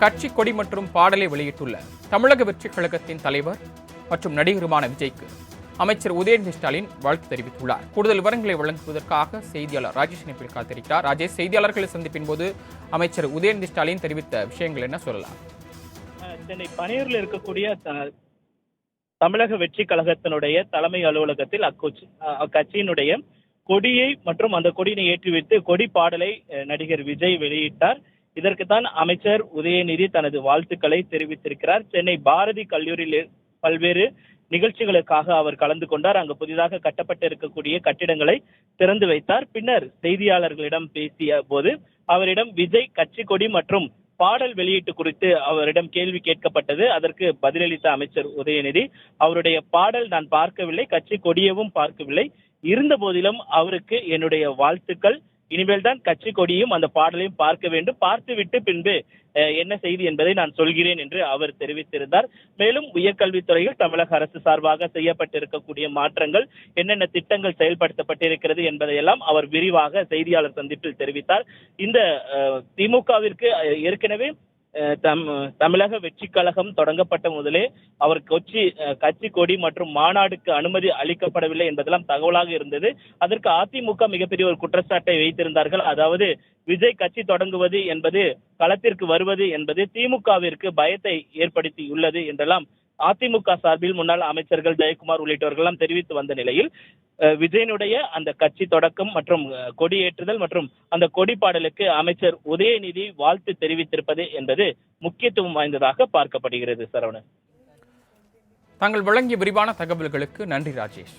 கட்சி கொடி மற்றும் பாடலை வெளியிட்டுள்ள தமிழக வெற்றி கழகத்தின் தலைவர் மற்றும் நடிகருமான விஜய்க்கு அமைச்சர் உதயநிதி ஸ்டாலின் வாழ்த்து தெரிவித்துள்ளார். கூடுதல் விவரங்களை வழங்குவதற்காக செய்தியாளர் ராஜேஷ் இணைப்பில் காத்திருக்கிறார். ராஜேஷ், செய்தியாளர்களை சந்திப்பின் போது அமைச்சர் உதயநிதி ஸ்டாலின் தெரிவித்த விஷயங்கள் என்ன சொல்லலாம்? சென்னை பனையூரில் இருக்கக்கூடிய தமிழக வெற்றி கழகத்தினுடைய தலைமை அலுவலகத்தில் அக்கட்சியினுடைய கொடியை மற்றும் அந்த கொடியினை ஏற்றி வைத்து கொடி பாடலை நடிகர் விஜய் வெளியிட்டார். இதற்குத்தான் அமைச்சர் உதயநிதி தனது வாழ்த்துக்களை தெரிவித்திருக்கிறார். சென்னை பாரதி கல்லூரியில் பல்வேறு நிகழ்ச்சிகளுக்காக அவர் கலந்து கொண்டார். அங்கு புதிதாக கட்டப்பட்டு இருக்கக்கூடிய கட்டிடங்களை திறந்து வைத்தார். பின்னர் செய்தியாளர்களிடம் பேசிய போது அவரிடம் விஜய் கட்சி கொடி மற்றும் பாடல் வெளியீட்டு குறித்து அவரிடம் கேள்வி கேட்கப்பட்டது. அதற்கு பதிலளித்த அமைச்சர் உதயநிதி, அவருடைய பாடல் நான் பார்க்கவில்லை, கட்சி கொடியவும் பார்க்கவில்லை, இருந்த போதிலும் அவருக்கு என்னுடைய வாழ்த்துக்கள். இனிமேல் தான் கட்சி கொடியும் அந்த பாடலையும் பார்க்க வேண்டும், பார்த்துவிட்டு பின்பு என்ன செய்தி என்பதை நான் சொல்கிறேன் என்று அவர் தெரிவித்திருந்தார். மேலும் உயர்கல்வித்துறையில் தமிழக அரசு சார்பாக செய்யப்பட்டிருக்கக்கூடிய மாற்றங்கள், என்னென்ன திட்டங்கள் செயல்படுத்தப்பட்டிருக்கிறது என்பதையெல்லாம் அவர் விரிவாக செய்தியாளர் சந்திப்பில் தெரிவித்தார். இந்த திமுகவிற்கு ஏற்கனவே தமிழக வெற்றி கழகம் தொடங்கப்பட்ட முதலே அவர் கட்சி கொடி மற்றும் மாநாடுக்கு அனுமதி அளிக்கப்படவில்லை என்பதெல்லாம் தகவலாக இருந்தது. அதற்கு அதிமுக மிகப்பெரிய ஒரு குற்றச்சாட்டை வைத்திருந்தார்கள். அதாவது விஜய் கட்சி தொடங்குவது என்பது, களத்திற்கு வருவது என்பது திமுகவிற்கு பயத்தை ஏற்படுத்தியுள்ளது என்றெல்லாம் அதிமுக சார்பில் முன்னாள் அமைச்சர்கள் ஜெயக்குமார் உள்ளிட்டவர்கள் எல்லாம் தெரிவித்து வந்த நிலையில் விஜயனுடைய அந்த கட்சி தொடக்கம் மற்றும் கொடியேற்றுதல் மற்றும் அந்த கொடி பாடலுக்கு அமைச்சர் உதயநிதி வாழ்த்து தெரிவித்திருப்பது என்பது முக்கியத்துவம் வாய்ந்ததாக பார்க்கப்படுகிறது. சரவணன், தாங்கள் வழங்கிய விரிவான தகவல்களுக்கு நன்றி ராஜேஷ்.